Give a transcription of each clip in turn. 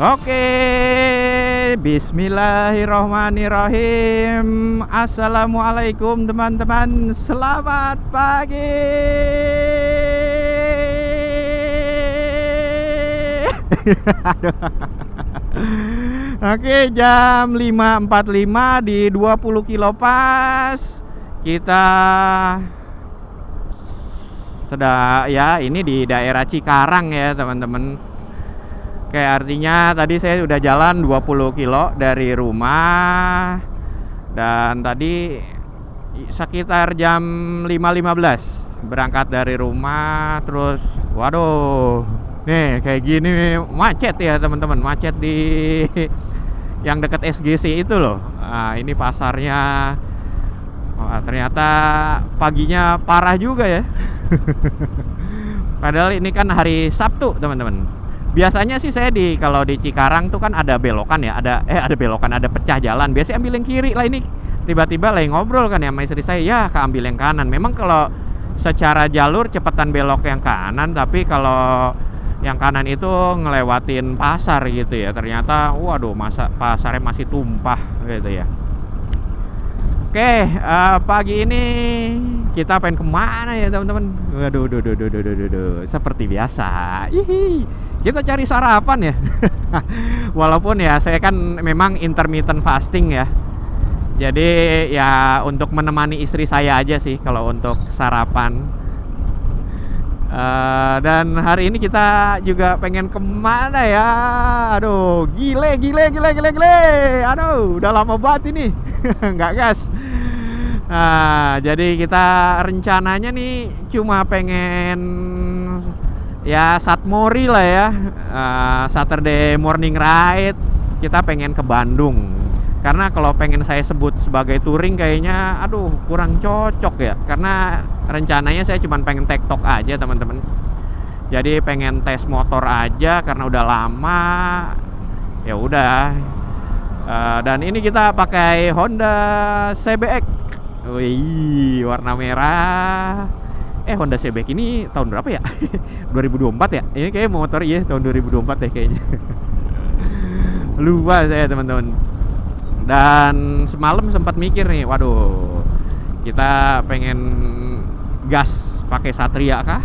Oke, bismillahirrohmanirrohim. Assalamualaikum teman-teman, selamat pagi. Oke, jam 5.45 di 20 kilo pas. Kita sudah ya, ini di daerah Cikarang ya teman-teman. Kayak artinya tadi saya udah jalan 20 kilo dari rumah. Dan tadi sekitar jam 5.15 berangkat dari rumah. Terus waduh, nih kayak gini macet ya teman-teman. Macet di yang dekat SGC itu loh. Nah, ini pasarnya. Wah, ternyata paginya parah juga ya. Padahal ini kan hari Sabtu teman-teman. Biasanya sih saya kalau di Cikarang tuh kan ada belokan ya, ada belokan, ada pecah jalan. Biasanya ambil yang kiri lah, ini tiba-tiba lagi ngobrol kan ya sama istri saya, ya keambil yang kanan. Memang kalau secara jalur cepetan belok yang kanan, tapi kalau yang kanan itu ngelewatin pasar gitu ya. Ternyata waduh, pasarnya masih tumpah gitu ya. Oke, pagi ini kita pengen kemana ya teman-teman? Waduh, seperti biasa. Kita cari sarapan ya. Walaupun ya saya kan memang intermittent fasting ya. Jadi ya untuk menemani istri saya aja sih kalau untuk sarapan. Dan hari ini kita juga pengen kemana ya? Aduh, gile. Aduh, udah lama banget ini nggak gas. Nah, jadi kita rencananya nih cuma pengen ya Satmori lah ya, Saturday morning ride. Kita pengen ke Bandung. Karena kalau pengen saya sebut sebagai touring kayaknya aduh kurang cocok ya. Karena rencananya saya cuma pengen tektok aja teman-teman. Jadi pengen tes motor aja karena udah lama. Ya udah. Dan ini kita pakai Honda CBX. Wih, warna merah. Honda CBX ini tahun berapa ya? 2024 ya? Ini kayak motor ya tahun 2024 ya kayaknya. Lupa saya teman-teman. Dan semalam sempat mikir nih, waduh, kita pengen gas pakai Satria kah?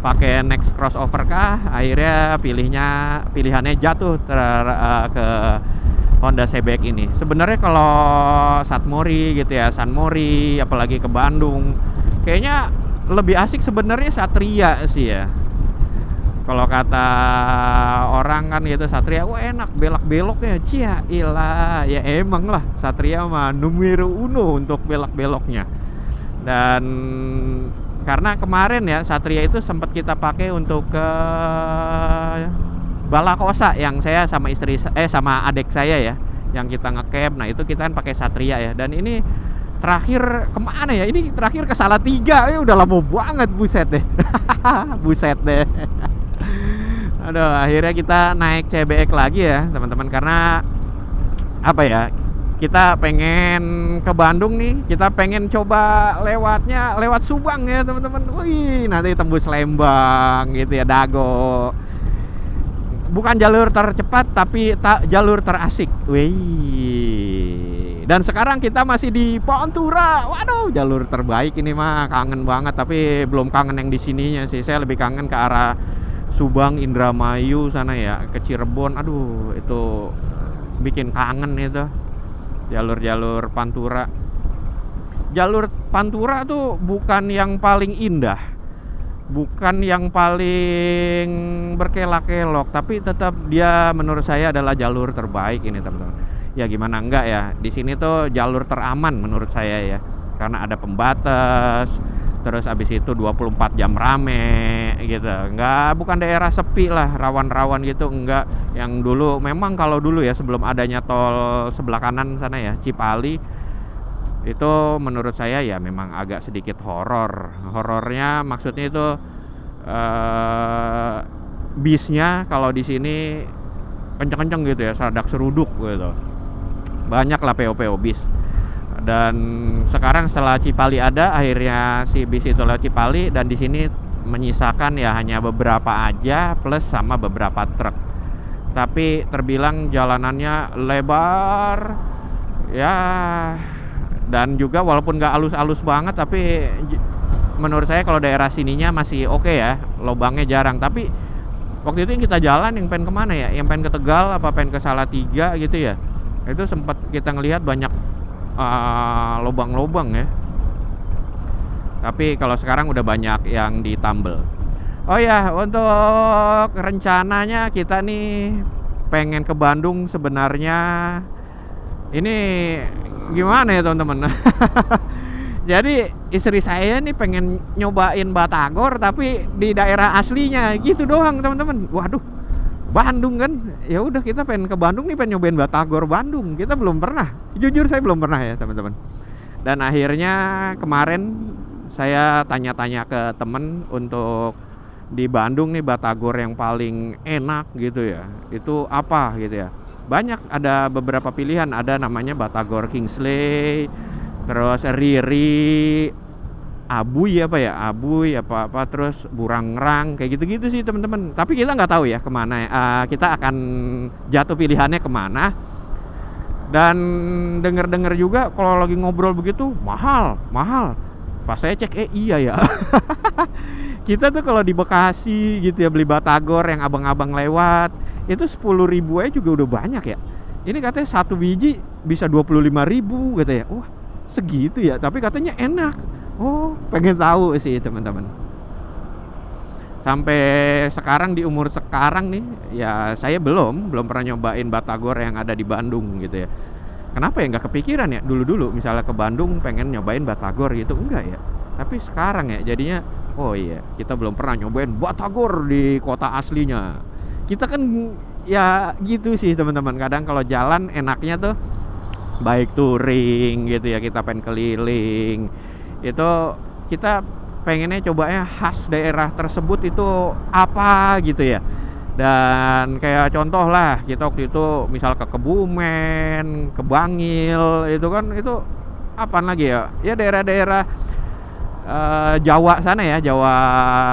Pakai Next crossover kah? Akhirnya pilihannya jatuh ke Honda CBX ini. Sebenarnya kalau Satmori gitu ya, Sunmori, apalagi ke Bandung, kayaknya lebih asik sebenarnya Satria sih ya. Kalau kata orang kan gitu Satria, wah enak belok-beloknya, cia ilah. Ya emang lah, Satria mah numero uno untuk belok-beloknya. Dan karena kemarin ya Satria itu sempat kita pakai untuk ke Balakosa yang saya sama sama adik saya ya, yang kita ngecamp. Nah itu kita kan pakai Satria ya. Dan ini terakhir kemana ya? Ini terakhir ke Salatiga. Udah lama banget, buset deh. Buset deh. Aduh, akhirnya kita naik CBX lagi ya teman-teman. Karena apa ya, kita pengen ke Bandung nih. Kita pengen coba lewat Subang ya teman-teman. Wih, nanti tembus Lembang gitu ya, Dago. Bukan jalur tercepat tapi jalur terasik. Wih. Dan sekarang kita masih di Pantura. Waduh, jalur terbaik ini mah. Kangen banget, tapi belum kangen yang di sininya sih. Saya lebih kangen ke arah Subang, Indramayu sana ya, ke Cirebon. Aduh, itu bikin kangen itu. Jalur-jalur Pantura. Jalur Pantura tuh bukan yang paling indah, bukan yang paling berkelok-kelok, tapi tetap dia menurut saya adalah jalur terbaik ini teman-teman. Ya gimana enggak ya, di sini tuh jalur teraman menurut saya ya, karena ada pembatas, terus abis itu 24 jam rame gitu. Bukan daerah sepi lah, rawan-rawan gitu enggak. Yang dulu memang kalau dulu ya sebelum adanya tol sebelah kanan sana ya, Cipali, itu menurut saya ya memang agak sedikit horornya maksudnya itu bisnya kalau di sini kenceng-kenceng gitu ya, seradak seruduk gitu, banyak lah PO bis. Dan sekarang setelah Cipali ada, akhirnya si bis itu lewat Cipali, dan di sini menyisakan ya hanya beberapa aja plus sama beberapa truk. tapi terbilang jalanannya lebar ya, dan juga walaupun nggak halus-halus banget, tapi menurut saya kalau daerah sininya masih oke ya, lubangnya jarang. Tapi waktu itu yang kita jalan yang pengen kemana ya, yang pengen ke Tegal apa pengen ke Salatiga gitu ya, itu sempat kita ngelihat banyak lubang-lubang ya. Tapi kalau sekarang udah banyak yang ditambel. Oh ya, untuk rencananya kita nih pengen ke Bandung sebenarnya. Ini gimana ya teman-teman? Jadi istri saya nih pengen nyobain batagor tapi di daerah aslinya gitu doang teman-teman. Waduh, Bandung kan? Ya udah, kita pengen ke Bandung nih, pengen nyobain batagor Bandung. Kita belum pernah. Jujur saya belum pernah ya teman-teman. Dan akhirnya kemarin saya tanya-tanya ke temen untuk di Bandung nih batagor yang paling enak gitu ya, itu apa gitu ya. Banyak, ada beberapa pilihan, ada namanya batagor Kingsley, terus Riri, Abuy apa terus Burangrang, kayak gitu-gitu sih teman-teman. Tapi kita nggak tahu ya kemana, kita akan jatuh pilihannya kemana. Dan denger-denger juga kalau lagi ngobrol begitu mahal. Pas saya cek, iya ya. Kita tuh kalau di Bekasi gitu ya beli batagor yang abang-abang lewat, itu 10.000 aja juga udah banyak ya. Ini katanya satu biji bisa 25.000 gitu ya. Wah, segitu ya, tapi katanya enak. Oh, pengen tahu sih teman-teman. Sampai sekarang, di umur sekarang nih ya, saya belum pernah nyobain batagor yang ada di Bandung gitu ya. Kenapa ya nggak kepikiran ya dulu misalnya ke Bandung pengen nyobain batagor gitu, enggak ya. Tapi sekarang ya jadinya, oh iya, kita belum pernah nyobain batagor di kota aslinya. Kita kan ya gitu sih teman-teman, kadang kalau jalan enaknya tuh baik touring gitu ya, kita pengen keliling, itu kita pengennya cobanya khas daerah tersebut itu apa gitu ya. Dan kayak contoh lah, kita waktu itu misal ke Kebumen, ke Bangil, itu kan itu apaan lagi ya, ya daerah-daerah Jawa sana ya, Jawa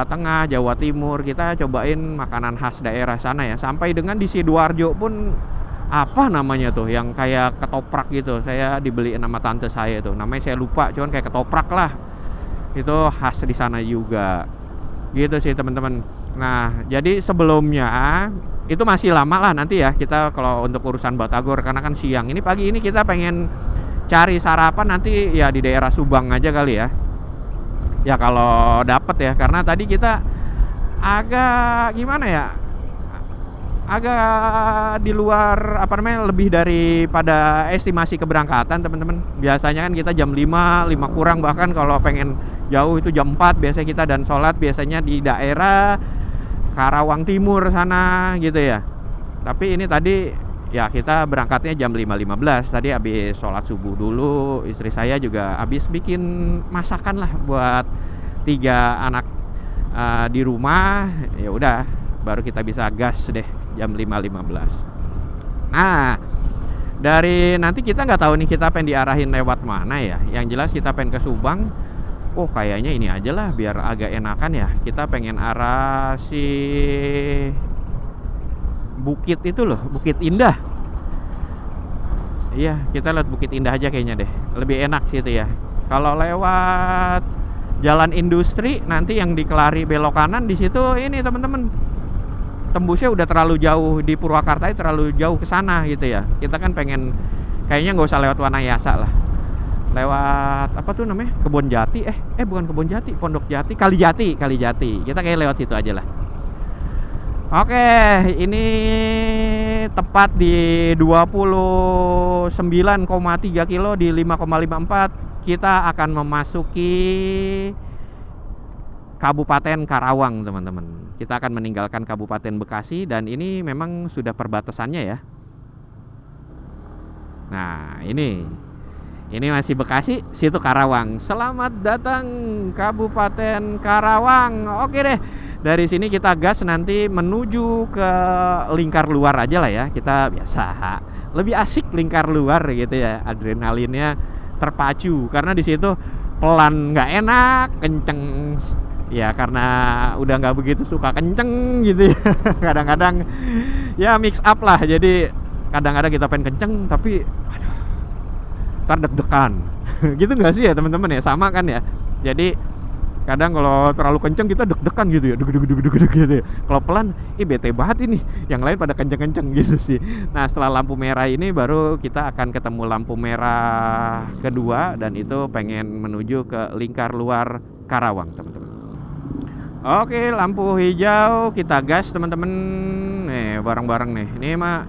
Tengah, Jawa Timur, kita cobain makanan khas daerah sana ya. Sampai dengan di Sidoarjo pun, apa namanya tuh yang kayak ketoprak gitu, saya dibeliin sama tante saya tuh, namanya saya lupa, cuman kayak ketoprak lah, itu khas di sana juga gitu sih teman-teman. Nah, jadi sebelumnya itu masih lama lah nanti ya kita kalau untuk urusan batagor, karena kan siang. Ini pagi ini kita pengen cari sarapan nanti ya di daerah Subang aja kali ya. Ya kalau dapet ya, karena tadi kita agak gimana ya, agak di luar apa namanya, lebih daripada estimasi keberangkatan teman-teman. Biasanya kan kita jam 5 kurang, bahkan kalau pengen jauh itu jam 4 biasanya kita, dan sholat biasanya di daerah Karawang Timur sana gitu ya. Tapi ini tadi ya kita berangkatnya jam 5.15. Tadi habis sholat subuh dulu, istri saya juga habis bikin masakan lah buat 3 anak di rumah. Ya udah, baru kita bisa gas deh jam 5.15. Nah, dari nanti kita nggak tahu nih kita pengen diarahin lewat mana ya. Yang jelas kita pengen ke Subang. Oh, kayaknya ini aja lah biar agak enakan ya. Kita pengen arah si Bukit itu loh, Bukit Indah. Iya, kita lihat Bukit Indah aja kayaknya deh. Lebih enak situ ya. Kalau lewat Jalan Industri nanti yang di Kelari belok kanan, di situ ini teman-teman, tembusnya udah terlalu jauh di Purwakarta, terlalu jauh ke sana gitu ya. Kita kan pengen kayaknya nggak usah lewat Wanayasa lah. Lewat apa tuh namanya, Kebon Jati, bukan Kebon Jati, Pondok Jati, Kalijati. Kita kayak lewat situ aja lah. Oke, ini tepat di 29,3 kilo di 5,54. Kita akan memasuki Kabupaten Karawang teman-teman. Kita akan meninggalkan Kabupaten Bekasi, dan ini memang sudah perbatasannya ya. Nah, ini masih Bekasi, situ Karawang. Selamat datang Kabupaten Karawang. Oke deh, dari sini kita gas nanti menuju ke lingkar luar aja lah ya. Kita biasa lebih asik lingkar luar gitu ya, adrenalinnya terpacu. Karena di situ pelan nggak enak, kenceng ya karena udah nggak begitu suka kenceng gitu ya. Kadang-kadang Ya mix up lah. Jadi kadang-kadang kita pengen kenceng tapi aduh, ntar deg-degan. Gitu nggak sih ya teman-teman ya? Sama kan ya. Jadi kadang kalau terlalu kenceng kita deg-degan gitu ya, deg-deg gitu ya. Kalau pelan, bete banget ini. Yang lain pada kenceng-kenceng gitu sih. Nah setelah lampu merah ini baru kita akan ketemu lampu merah kedua, dan itu pengen menuju ke lingkar luar Karawang teman-teman. Oke, lampu hijau, kita gas teman-teman. Nih bareng-bareng nih.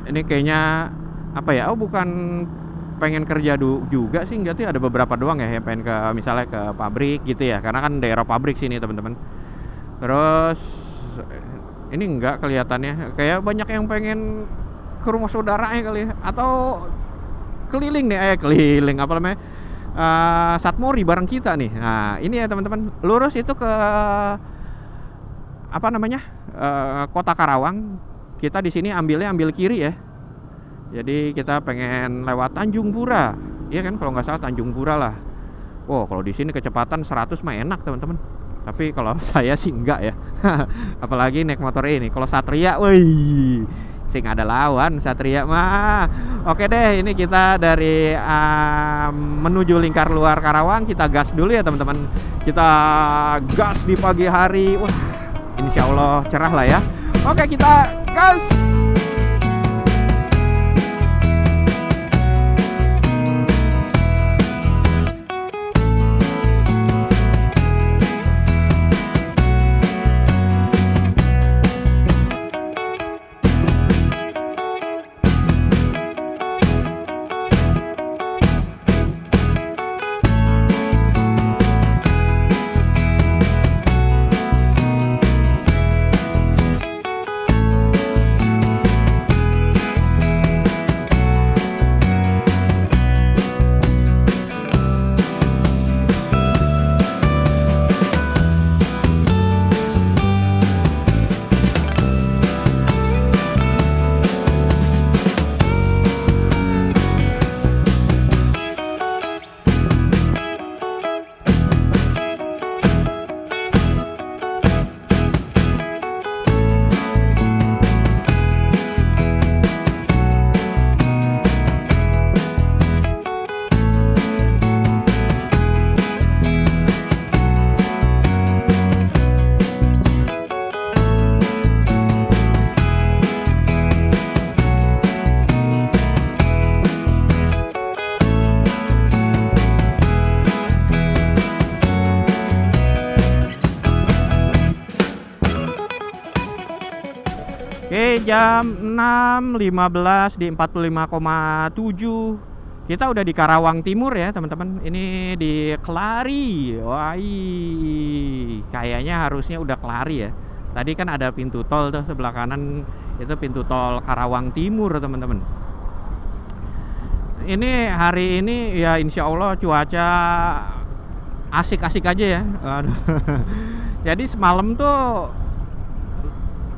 Ini kayaknya apa ya? Oh bukan pengen kerja juga sih, enggak sih, ada beberapa doang ya yang pengen ke misalnya ke pabrik gitu ya, karena kan daerah pabrik sini teman-teman. Terus ini enggak kelihatannya kayak banyak yang pengen ke rumah saudaranya kali ya, atau keliling nih keliling apa namanya, Satmori bareng kita nih. Nah ini ya teman-teman, lurus itu ke apa namanya, kota Karawang. Kita di sini ambil kiri ya. Jadi kita pengen lewat Tanjung Pura, iya kan, kalau nggak salah Tanjung Pura lah. Wow, kalau di sini kecepatan 100 mah enak teman-teman. Tapi kalau saya sih enggak ya. Apalagi naik motor ini. Kalau Satria, wih, sing ada lawan Satria mah. Oke deh, ini kita dari menuju lingkar luar Karawang, kita gas dulu ya teman-teman. Kita gas di pagi hari. Wah, insya Allah cerah lah ya. Oke, kita gas. Oke, jam 6.15 di 45,7. Kita udah di Karawang Timur ya, teman-teman. Ini di Kelari. Wah, kayaknya harusnya udah Kelari ya. Tadi kan ada pintu tol tuh sebelah kanan, itu pintu tol Karawang Timur, teman-teman. Ini hari ini ya insya Allah cuaca asik-asik aja ya. Aduh. Jadi semalam tuh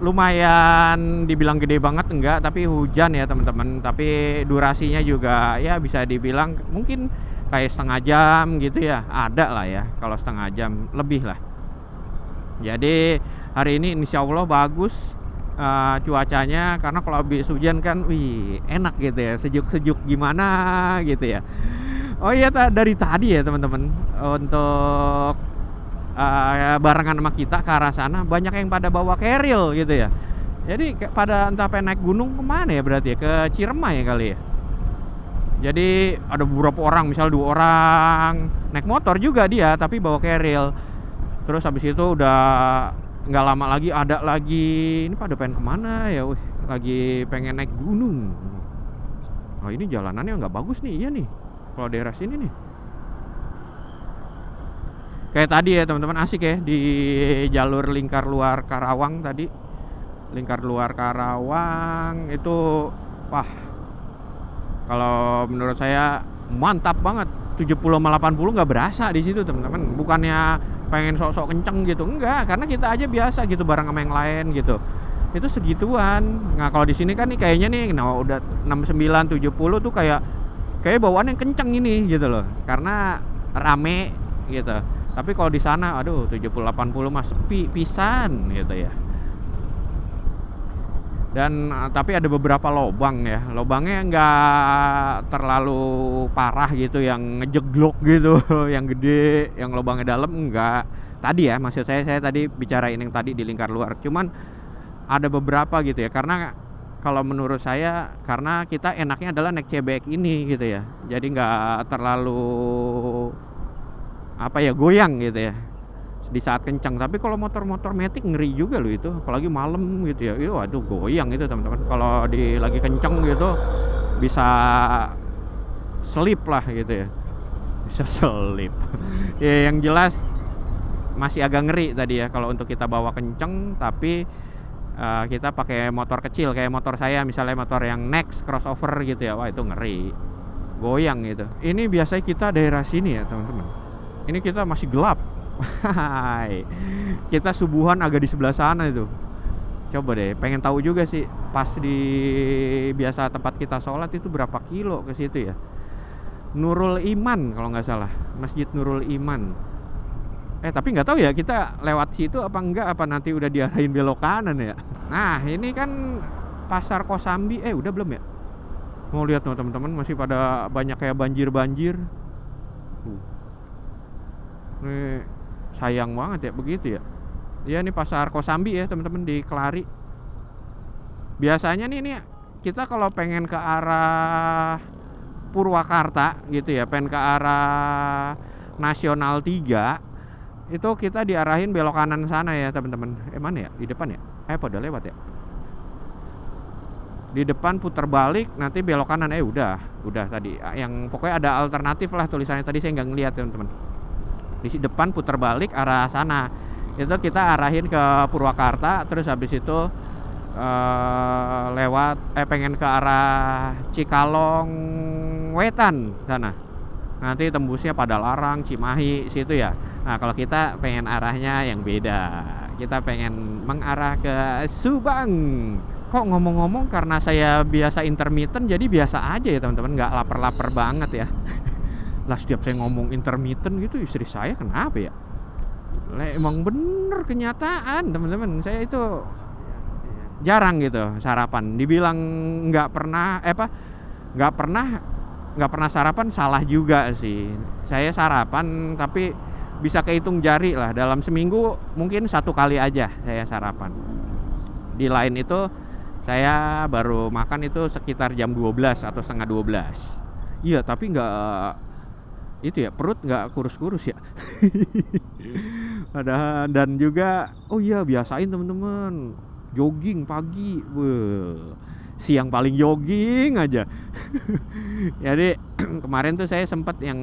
lumayan dibilang gede banget enggak, tapi hujan ya teman-teman. Tapi durasinya juga ya bisa dibilang mungkin kayak setengah jam gitu ya, ada lah ya, kalau setengah jam lebih lah. Jadi hari ini insya Allah bagus cuacanya, karena kalau habis hujan kan wih enak gitu ya, sejuk-sejuk gimana gitu ya. Oh iya, dari tadi ya teman-teman, untuk barengan sama kita ke arah sana banyak yang pada bawa keril gitu ya. Jadi pada entah pengen naik gunung kemana ya, berarti ya ke Ciremai kali ya. Jadi ada beberapa orang, misal 2 orang naik motor juga dia, tapi bawa keril. Terus habis itu udah nggak lama lagi ada lagi, ini pada pengen kemana ya, lagi pengen naik gunung. Oh ini jalanannya nggak bagus nih, iya nih kalau daerah sini nih. Kayak tadi ya teman-teman, asik ya di jalur lingkar luar Karawang tadi. Lingkar luar Karawang itu wah, kalau menurut saya mantap banget. 70 sama 80 nggak berasa di situ teman-teman. Bukannya pengen sok-sok kenceng gitu, enggak, karena kita aja biasa gitu bareng sama yang lain gitu. Itu segituan. Nah kalau di sini kan nih kayaknya nih, nah udah 69 70 tuh kayak bawaan yang kenceng ini gitu loh, karena rame gitu. Tapi kalau di sana aduh 70 80 mah sepi pisan gitu ya. Dan tapi ada beberapa lobang ya, lobangnya nggak terlalu parah gitu yang ngejeglok gitu yang gede, yang lobangnya dalam enggak. Tadi ya, maksud saya tadi bicarain yang tadi di lingkar luar, cuman ada beberapa gitu ya, karena kalau menurut saya karena kita enaknya adalah naik CBX ini gitu ya, jadi nggak terlalu apa ya, goyang gitu ya di saat kencang. Tapi kalau motor-motor matic ngeri juga loh itu, apalagi malam gitu ya. Itu waduh goyang itu teman-teman. Kalau di lagi kencang gitu bisa selip lah gitu ya. Bisa selip. Ya yang jelas masih agak ngeri tadi ya kalau untuk kita bawa kenceng, tapi kita pakai motor kecil kayak motor saya misalnya, motor yang next crossover gitu ya. Wah itu ngeri. Goyang gitu. Ini biasanya kita daerah sini ya teman-teman. Ini kita masih gelap. Hai, kita subuhan agak di sebelah sana itu. Coba deh, pengen tahu juga sih pas di biasa tempat kita sholat itu berapa kilo ke situ ya. Nurul Iman kalau nggak salah, Masjid Nurul Iman. Tapi nggak tahu ya kita lewat situ apa enggak, apa nanti udah diarahin belok kanan ya. Nah ini kan Pasar Kosambi, udah belum ya? Mau lihat tuh teman-teman, masih pada banyak kayak banjir-banjir. Nih sayang banget ya begitu ya. Ya ini Pasar Kosambi ya teman-teman di Kelari. Biasanya nih kita kalau pengen ke arah Purwakarta gitu ya, pengen ke arah Nasional 3, itu kita diarahin belok kanan sana ya teman-teman. Mana ya? Di depan ya? Apa udah lewat ya? Di depan putar balik nanti belok kanan. Udah tadi. Yang pokoknya ada alternatif lah tulisannya, tadi saya nggak ngeliat teman-teman. Di depan putar balik arah sana. Itu kita arahin ke Purwakarta, terus habis itu lewat pengen ke arah Cikalong Wetan sana. Nanti tembusnya Padalarang, Cimahi situ ya. Nah, kalau kita pengen arahnya yang beda. Kita pengen mengarah ke Subang. Kok ngomong-ngomong karena saya biasa intermittent jadi biasa aja ya teman-teman, nggak lapar-lapar banget ya. Lah setiap saya ngomong intermittent gitu istri saya kenapa ya? Emang bener kenyataan teman-teman, saya itu jarang gitu sarapan. Dibilang nggak pernah sarapan salah juga sih. Saya sarapan tapi bisa kehitung jari lah, dalam seminggu mungkin 1 kali aja saya sarapan. Di lain itu saya baru makan itu sekitar jam 12 atau setengah 12. Iya tapi nggak itu ya, perut nggak kurus-kurus ya. Dan juga biasain teman-teman jogging pagi. Siang paling jogging aja. Jadi kemarin tuh saya sempet yang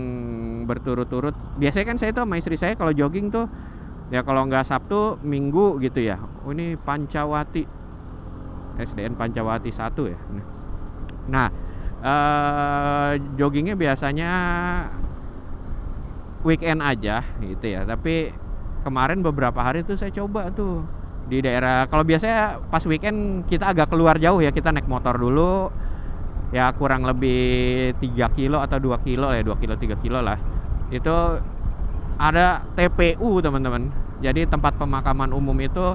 berturut-turut. Biasanya kan saya tuh sama istri saya kalau jogging tuh ya kalau nggak Sabtu Minggu gitu ya. Ini Pancawati, SDN Pancawati 1 ya. Nah joggingnya biasanya weekend aja gitu ya. Tapi kemarin beberapa hari tuh saya coba tuh di daerah, kalau biasanya pas weekend kita agak keluar jauh ya, kita naik motor dulu ya kurang lebih 3 kilo atau 2 kilo ya, 2 kilo 3 kilo lah. Itu ada TPU teman-teman. Jadi tempat pemakaman umum itu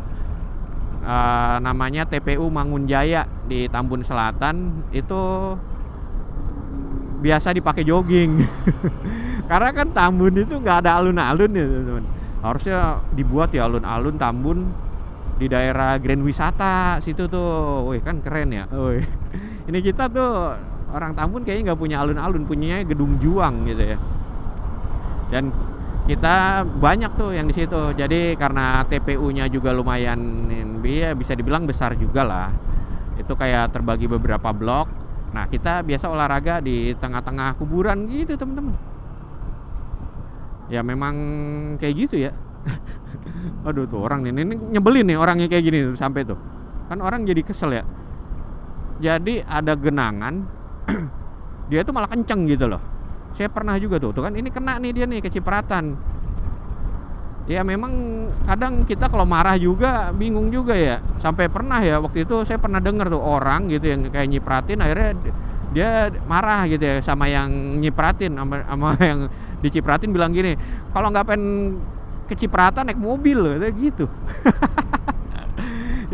namanya TPU Mangunjaya di Tambun Selatan. Itu biasa dipakai jogging. Karena kan Tambun itu nggak ada alun-alun ya teman-teman. Harusnya dibuat ya alun-alun Tambun di daerah Grand Wisata situ tuh. Wih kan keren ya. Wih. Ini kita tuh orang Tambun kayaknya nggak punya alun-alun, punyanya Gedung Juang gitu ya. Dan kita banyak tuh yang di situ. Jadi karena TPU-nya juga lumayan ya bisa dibilang besar juga lah. Itu kayak terbagi beberapa blok. Nah, kita biasa olahraga di tengah-tengah kuburan gitu, teman-teman. Ya memang kayak gitu ya. Aduh tuh orang ini nyebelin nih orangnya kayak gini tuh, sampai tuh. Kan orang jadi kesel ya. Jadi ada genangan dia tuh malah kenceng gitu loh. Saya pernah juga tuh kan ini kena nih dia nih kecipratan. Ya memang kadang kita kalau marah juga bingung juga ya. Sampai pernah ya waktu itu saya pernah dengar tuh orang gitu yang kayak nyipratin, akhirnya dia marah gitu ya sama yang nyipratin, sama yang dicipratin, bilang gini, kalau nggak pengen kecipratan naik mobil gitu.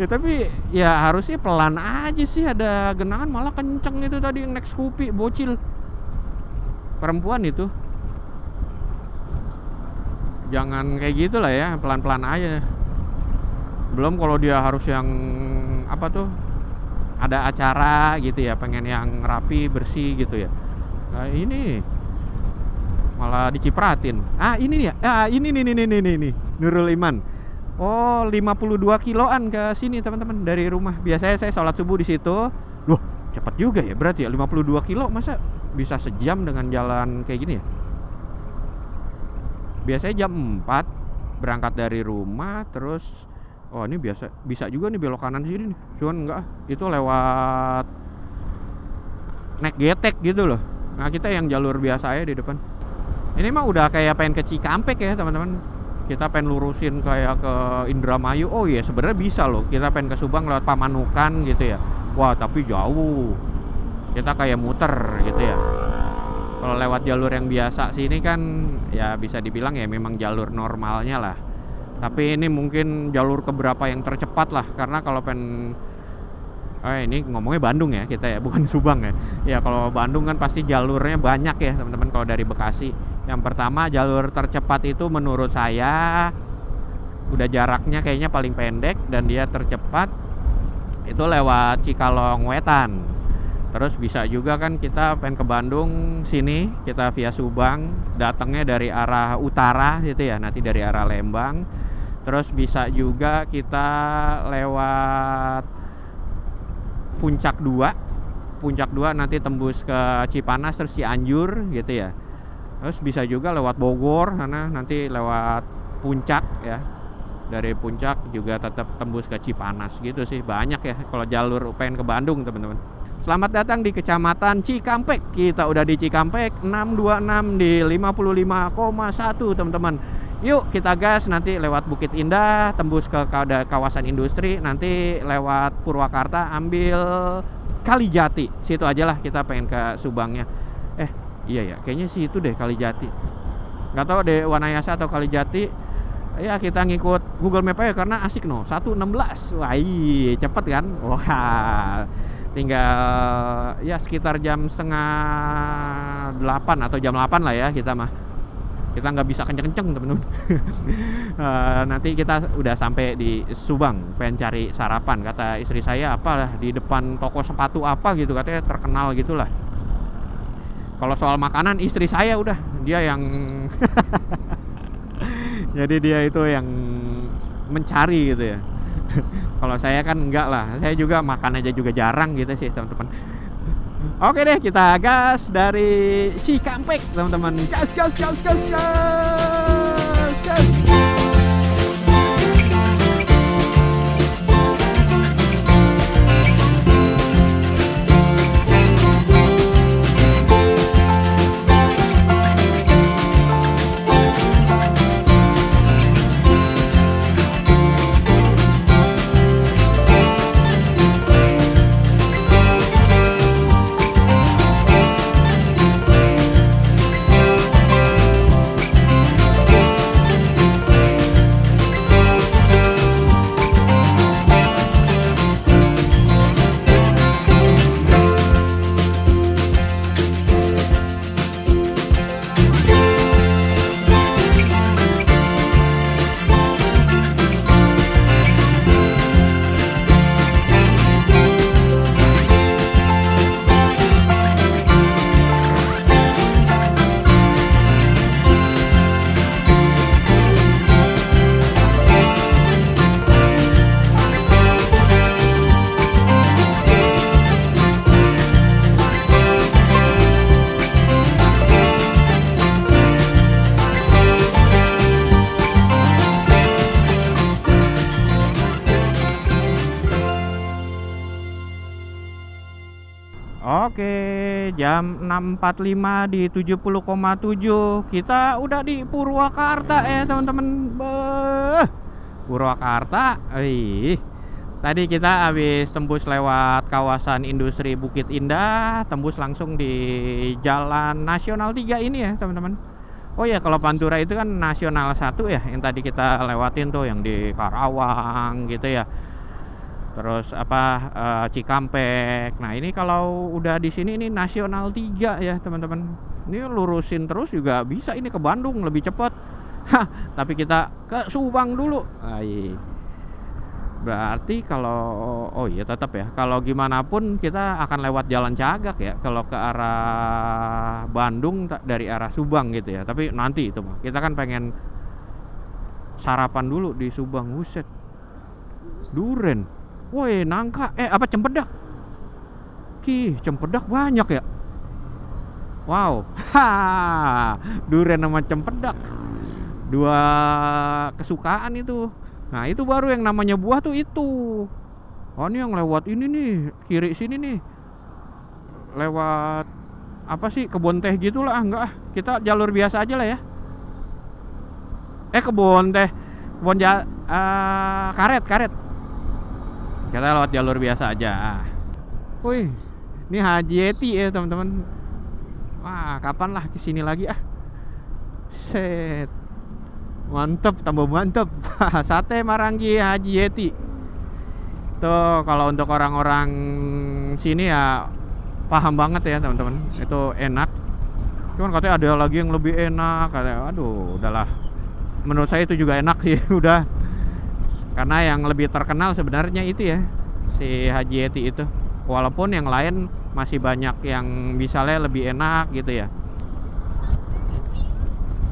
Ya tapi ya harusnya pelan aja sih, ada genangan malah kenceng itu tadi yang naik Scoopy, bocil. Perempuan itu. Jangan kayak gitu lah ya, pelan-pelan aja. Belum kalau dia harus yang apa tuh, ada acara gitu ya, pengen yang rapi, bersih gitu ya. Nah ini malah dicipratin. Ah ini ya, ini nih, Nurul Iman. Oh 52 kiloan ke sini teman-teman dari rumah. Biasanya saya sholat subuh di situ. Loh cepet juga ya berarti ya, 52 kilo masa bisa sejam dengan jalan kayak gini ya. Biasanya jam 4 berangkat dari rumah, terus oh ini bisa juga nih belok kanan sini nih. Cuman enggak, itu lewat naik getek gitu loh. Nah kita yang jalur biasa aja di depan. Ini mah udah kayak pengen ke Cikampek ya teman-teman. Kita pengen lurusin kayak ke Indramayu. Oh iya sebenarnya bisa loh, kita pengen ke Subang lewat Pamanukan gitu ya. Wah tapi jauh, kita kayak muter gitu ya. Kalau lewat jalur yang biasa sini kan ya bisa dibilang ya memang jalur normalnya lah. Tapi ini mungkin jalur keberapa yang tercepat lah, karena kalau pengen ini ngomongnya Bandung ya kita ya, bukan Subang ya. Ya kalau Bandung kan pasti jalurnya banyak ya teman-teman. Kalau dari Bekasi, yang pertama jalur tercepat itu menurut saya udah jaraknya kayaknya paling pendek dan dia tercepat itu lewat Cikalong Wetan. Terus bisa juga kan kita pengen ke Bandung sini, kita via Subang, datangnya dari arah utara gitu ya, nanti dari arah Lembang. Terus bisa juga kita lewat Puncak 2 nanti tembus ke Cipanas terus Cianjur gitu ya. Terus bisa juga lewat Bogor sana, nanti lewat Puncak ya. Dari Puncak juga tetap tembus ke Cipanas gitu sih. Banyak ya kalau jalur pengen ke Bandung teman-teman. Selamat datang di Kecamatan Cikampek. Kita udah di Cikampek 626 di 55,1 teman-teman. Yuk kita gas, nanti lewat Bukit Indah, tembus ke kawasan industri, nanti lewat Purwakarta ambil Kalijati. Situ aja lah kita pengen ke Subangnya. Iya ya, kayaknya situ deh Kalijati. Nggak tahu deh Wanayasa atau Kalijati. Ya kita ngikut Google Map aja karena asik 1:16. Wah iya, cepet kan? Wah, tinggal ya sekitar jam setengah 8 atau jam 8 lah ya kita mah. Kita nggak bisa kenceng-kenceng temen-temen. Nanti kita udah sampai di Subang, pengen cari sarapan. Kata istri saya apalah di depan toko sepatu apa gitu, katanya terkenal gitulah. Kalau soal makanan istri saya udah, dia yang jadi dia itu yang mencari gitu ya. Kalau saya kan enggak lah, saya juga makan aja juga jarang gitu sih teman-teman. Oke deh, kita gas dari Cikampek teman-teman. Gas. Oke, jam 6.45 di 70,7. Kita udah di Purwakarta teman-teman. Purwakarta. Tadi kita habis tembus lewat kawasan industri Bukit Indah, tembus langsung di Jalan Nasional 3 ini ya, teman-teman. Oh ya, kalau Pantura itu kan Nasional 1 ya, yang tadi kita lewatin tuh yang di Karawang gitu ya. terus apa, Cikampek. Nah, ini kalau udah di sini ini Nasional 3 ya, teman-teman. Ini lurusin terus juga bisa ini ke Bandung lebih cepat. Hah, tapi kita ke Subang dulu. Berarti kalau oh iya tetap ya, kalau gimana pun kita akan lewat Jalan Cagak ya, kalau ke arah Bandung dari arah Subang gitu ya. Tapi nanti itu mah, kita kan pengen sarapan dulu di Subang. Buset, duren. Woi, nangka, apa cempedak. Cempedak banyak ya. Wow, duren sama cempedak. Dua kesukaan itu. Nah, itu baru yang namanya buah tuh itu. Oh, ini yang lewat ini nih, kiri sini nih. Lewat apa sih, kebun teh gitulah. Enggak ah, kita jalur biasa aja lah ya. Kebun teh, karet. Kita lewat jalur biasa aja. Wih, ini Haji Eti ya teman-teman. Wah, kapan lah kesini lagi ah. Set, mantep, tambah mantep. Sate Marangi Haji Eti. Tuh, kalau untuk orang-orang sini ya paham banget ya teman-teman. Itu enak. Cuman katanya ada lagi yang lebih enak. Katanya, aduh, udahlah. Menurut saya itu juga enak sih, udah. Karena yang lebih terkenal sebenarnya itu ya, si Haji Eti itu. Walaupun yang lain masih banyak yang misalnya lebih enak gitu ya.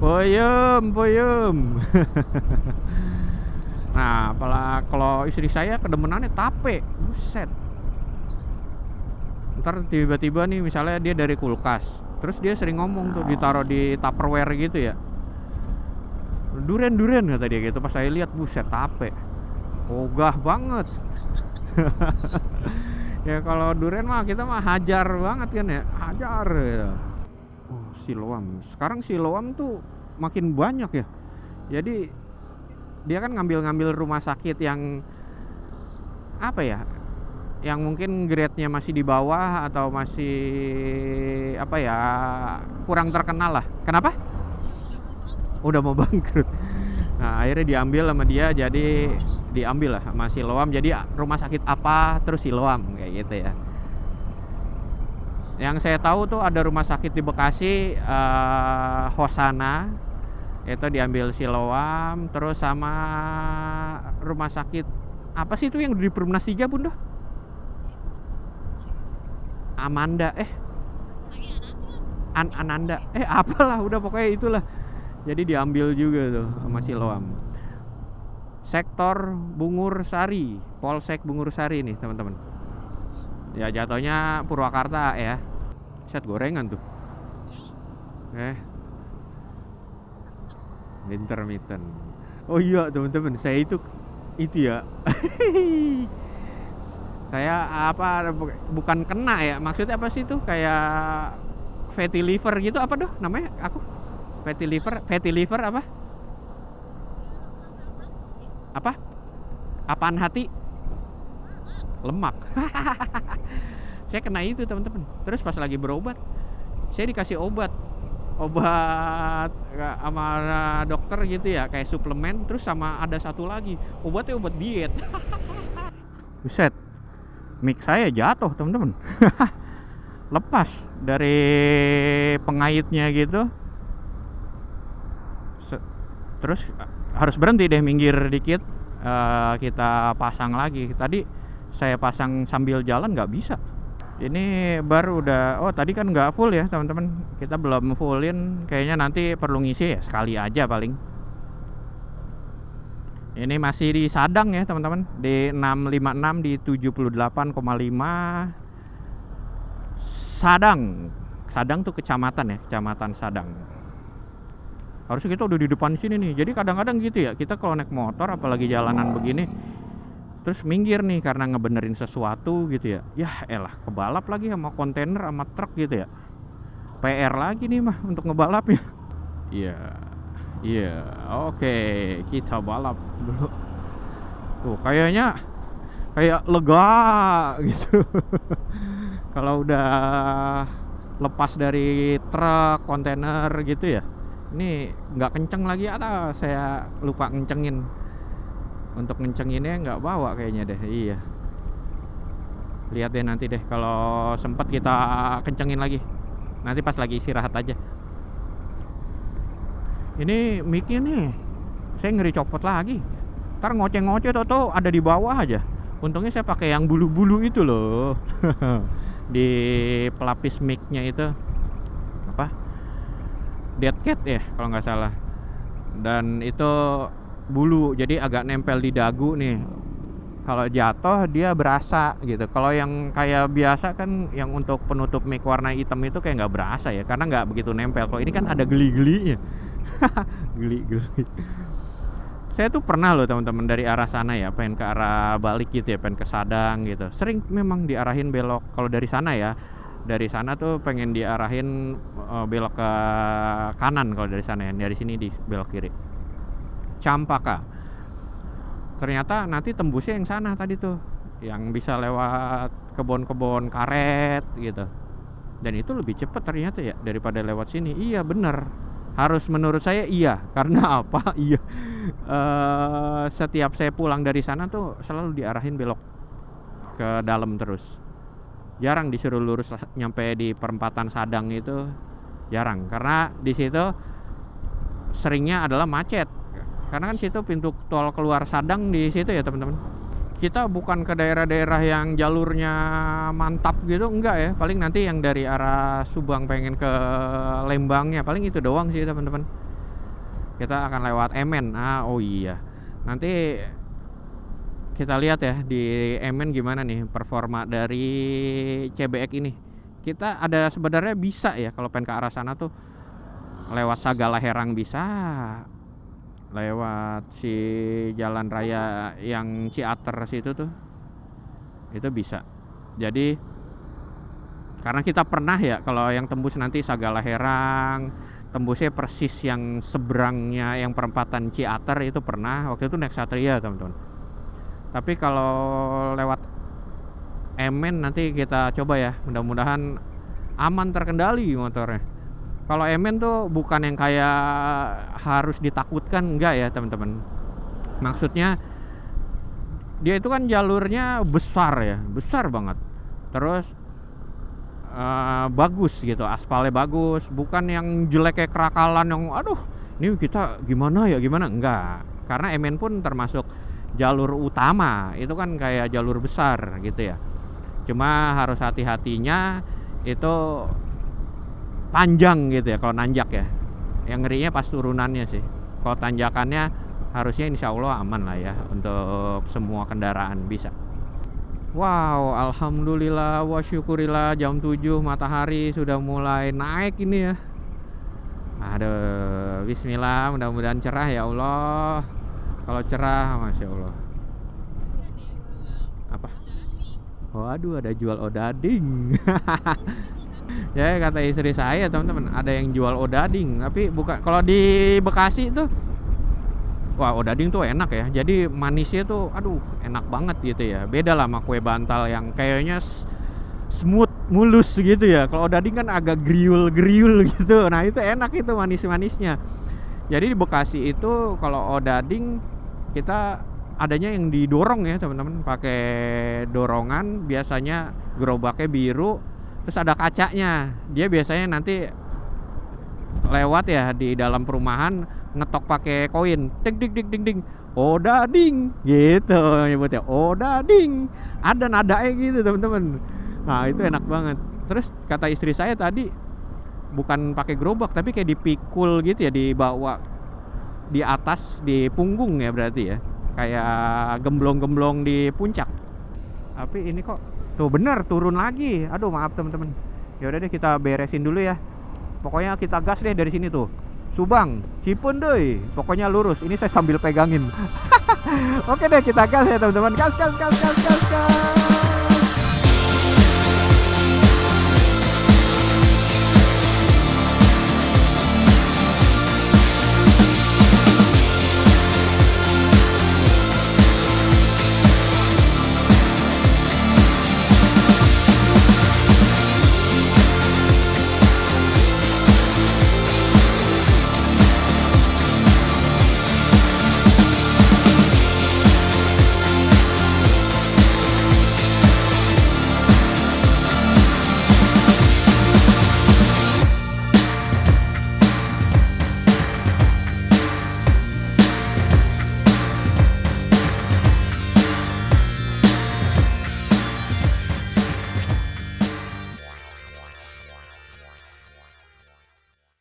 Puyem. Nah, apalah kalau istri saya kedemenannya tape. Buset. Ntar tiba-tiba nih misalnya dia dari kulkas, terus dia sering ngomong tuh ditaruh di Tupperware gitu ya. Duren kata dia gitu. Pas saya lihat, buset, tape. Ogah banget. Ya kalau durian mah kita mah hajar banget kan ya, hajar gitu. Oh, siloam. Sekarang siloam tuh makin banyak ya. Jadi dia kan ngambil rumah sakit yang apa ya, yang mungkin grade-nya masih di bawah atau masih apa ya, kurang terkenal lah. Kenapa? Udah mau bangkrut. Nah, akhirnya diambil sama dia, jadi diambil lah sama Siloam. Jadi rumah sakit apa terus Siloam kayak gitu ya. Yang saya tahu tuh ada rumah sakit di Bekasi, Hosana, itu diambil Siloam. Terus sama rumah sakit apa sih itu yang di Perumnas 3 Bunda? Amanda, Ananda, apalah, udah pokoknya itulah. Jadi diambil juga tuh sama Siloam. Sektor Bungur Sari, Polsek Bungur Sari nih teman-teman. Ya jatuhnya Purwakarta ya. Set gorengan tuh. Intermittent. Oh iya teman-teman, saya itu ya. Saya apa, bukan kena ya. Maksudnya apa sih itu? Kayak fatty liver gitu apa doh namanya? Aku fatty liver apa? Apa? Apaan hati? Lemak. Saya kena itu teman-teman. Terus pas lagi berobat, saya dikasih obat sama dokter gitu ya, kayak suplemen. Terus sama ada satu lagi obatnya obat diet. Buset, mic saya jatuh teman-teman. Lepas dari pengaitnya gitu. Terus harus berhenti deh, minggir dikit. Kita pasang lagi. Tadi saya pasang sambil jalan nggak bisa. Ini baru udah, oh tadi kan nggak full ya teman-teman. Kita belum fullin, kayaknya nanti perlu ngisi ya sekali aja paling. Ini masih di Sadang ya teman-teman, di 656 di 78,5 Sadang. Sadang tuh kecamatan ya, kecamatan Sadang. Harusnya kita udah di depan sini nih. Jadi kadang-kadang gitu ya, kita kalau naik motor apalagi jalanan begini, terus minggir nih karena ngebenerin sesuatu gitu ya. Yah elah, kebalap lagi sama kontainer sama truk gitu ya. PR lagi nih mah untuk ngebalapnya. Iya, oke, kita balap dulu. Tuh kayaknya kayak lega gitu. Kalau udah lepas dari truk, kontainer gitu ya. Ini nggak kenceng lagi, ada saya lupa ngencengin. Untuk ngencenginnya nggak bawa kayaknya deh. Iya, Lihat deh nanti deh, kalau sempet kita kencengin lagi. Nanti pas lagi istirahat aja. Ini mic-nya nih, saya ngeri copot lagi. Ntar ngoceh-ngoceh tuh ada di bawah aja. Untungnya saya pakai yang bulu-bulu itu loh. Di pelapis mic-nya itu apa? Dead cat ya kalau nggak salah. Dan itu bulu, jadi agak nempel di dagu nih. Kalau jatuh dia berasa gitu. Kalau yang kayak biasa kan, yang untuk penutup mic warna hitam itu kayak nggak berasa ya, karena nggak begitu nempel. Kalau ini kan ada geli-gelinya. Geli-geli. Saya tuh pernah loh teman-teman dari arah sana ya, pengen ke arah balik gitu ya, pengen ke Sadang gitu. Sering memang diarahin belok. Kalau dari sana ya, dari sana tuh pengen diarahin belok ke kanan kalau dari sana ya. Dari sini di belok kiri. Campaka. Ternyata nanti tembusnya yang sana tadi tuh, yang bisa lewat kebun-kebun karet gitu. Dan itu lebih cepat ternyata ya daripada lewat sini. Iya bener, harus menurut saya iya. Karena apa? Iya, setiap saya pulang dari sana tuh selalu diarahin belok ke dalam terus. Jarang disuruh lurus nyampe di perempatan Sadang itu, jarang. Karena di situ seringnya adalah macet. Karena kan situ pintu tol keluar Sadang di situ ya teman-teman. Kita bukan ke daerah-daerah yang jalurnya mantap gitu, enggak ya. Paling nanti yang dari arah Subang pengen ke Lembangnya, paling itu doang sih teman-teman. Kita akan lewat Emen. Oh iya, nanti kita lihat ya di Emen gimana nih performa dari CBX ini. Kita ada sebenarnya bisa ya kalau pengen ke arah sana tuh lewat Sagala Herang bisa, lewat si jalan raya yang Ciater situ tuh, itu bisa. Jadi karena kita pernah ya, kalau yang tembus nanti Sagala Herang, tembusnya persis yang seberangnya yang perempatan Ciater itu pernah, waktu itu naik Satria teman-teman. Tapi kalau lewat Emen nanti kita coba ya, mudah-mudahan aman terkendali motornya. Kalau Emen tuh bukan yang kayak harus ditakutkan, enggak ya teman-teman. Maksudnya dia itu kan jalurnya besar ya, besar banget. Terus bagus gitu, aspalnya bagus, bukan yang jelek kayak Kerakalan yang aduh ini kita gimana ya gimana, enggak. Karena Emen pun termasuk jalur utama, itu kan kayak jalur besar gitu ya. Cuma harus hati-hatinya itu panjang gitu ya kalau nanjak ya. Yang ngerinya pas turunannya sih. Kalau tanjakannya harusnya insya Allah aman lah ya untuk semua kendaraan bisa. Wow, alhamdulillah wa syukurillah, jam 7 matahari sudah mulai naik ini ya. Aduh, bismillah, mudah-mudahan cerah ya Allah. Kalau cerah, masya Allah. Apa? Waduh, ada jual odading. Ya kata istri saya teman-teman, ada yang jual odading, tapi bukan kalau di Bekasi tuh. Wah, odading tuh enak ya. Jadi manisnya tuh aduh enak banget gitu ya. Beda lah sama kue bantal yang kayaknya smooth, mulus gitu ya. Kalau odading kan agak griul-griul gitu. Nah, itu enak itu manis-manisnya. Jadi di Bekasi itu kalau odading kita adanya yang didorong ya teman-teman, pakai dorongan, biasanya gerobaknya biru. Terus ada kacanya. Dia biasanya nanti lewat ya di dalam perumahan, ngetok pakai koin. Ding ding ding ding ding. Odading gitu nyebutnya. Odading. Ada nadanya gitu teman-teman. Nah, itu enak banget. Terus kata istri saya tadi bukan pakai gerobak tapi kayak dipikul gitu ya, dibawa di atas, di punggung ya berarti ya. Kayak gemblong-gemblong di puncak. Tapi ini kok tuh bener turun lagi. Aduh maaf teman-teman. Ya udah deh kita beresin dulu ya. Pokoknya kita gas deh dari sini tuh. Subang, Cipunduy. Pokoknya lurus. Ini saya sambil pegangin. Oke deh kita gas ya teman-teman. Gas gas gas gas gas gas.